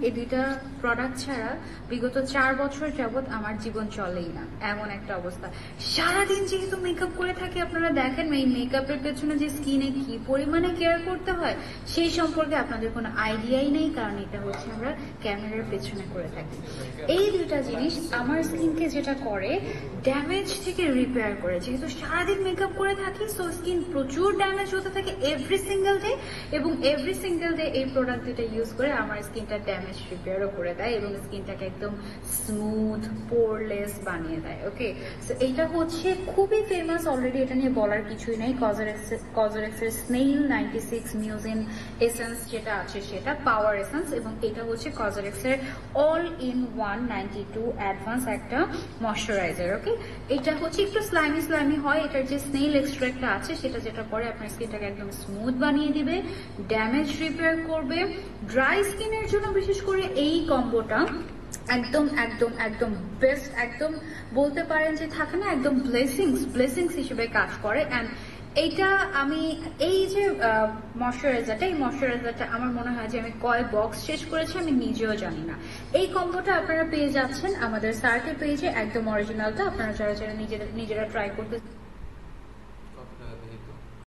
এই দুইটা প্রোডাক্ট ছাড়া বিগত 4 বছর যাবত আমার জীবন চলেই না, এমন একটা অবস্থা। সারাদিন যেহেতু মেকআপ করে থাকি, আপনারা দেখেন এই মেকআপের পেছনে যে স্কিনে কি পরিমাণে কেয়ার করতে হয় সেই সম্পর্কে আপনাদের কোনো আইডিয়াই নেই, কারণ এটা হচ্ছে আমরা ক্যামেরার পেছনে করে থাকি। এই দুইটা জিনিস আমার স্কিনকে যেটা করে, ড্যামেজ থেকে রিপেয়ার করে। যেহেতু সারাদিন মেকআপ করে থাকি, সো স্কিন প্রচুর ড্যামেজ হতে থাকে এভরি সিঙ্গেল ডে, এবং এভরি সিঙ্গেল ডে এই প্রোডাক্ট দুটা ইউজ করে আমার স্কিনটা ড্যামেজ রিপেয়ারও করে দেয় এবং স্কিনটাকে একদম স্মুথ পোরলেস বানিয়ে দেয়। ওকে, সো এইটা হচ্ছে খুবই ফেমাস, অলরেডি এটা নিয়ে বলার কিছুই নাই। কজরেক্সের স্নেইল 96 মিউজিন এসেন্স যেটা আছে সেটা পাওয়ার এসেন্স, এবং এটা হচ্ছে কজরেক্সের অল ইন ওয়ান 92 অ্যাডভান্স একটা ময়শ্চারাইজার। ওকে, এটা হচ্ছে একটু স্লাইমি হয়, এটার যে স্নেইল এক্সট্রাক্টটা আছে সেটা যেটা করে আপনার স্কিনটাকে একদম স্মুথ বানিয়ে দিবে, ড্যামেজ রিপেয়ার করবে। ড্রাই স্কিনের জন্য বিশেষ করে এই কম্বোটা একদম একদম একদম বেস্ট, একদম বলতে পারেন যে থাকে না একদম ব্লেসিংস হিসেবে কাজ করে। অ্যান্ড এইটা আমি এই যে ময়শ্চারাইজারটা আমার মনে হয় যে আমি কয় বক্স শেষ করেছি আমি নিজেও জানি না। এই কম্বোটা আপনারা পেয়ে যাচ্ছেন আমাদের সার্কেল পেজে, একদম অরিজিনালটা। আপনারা যারা যারা নিজেরা ট্রাই করতে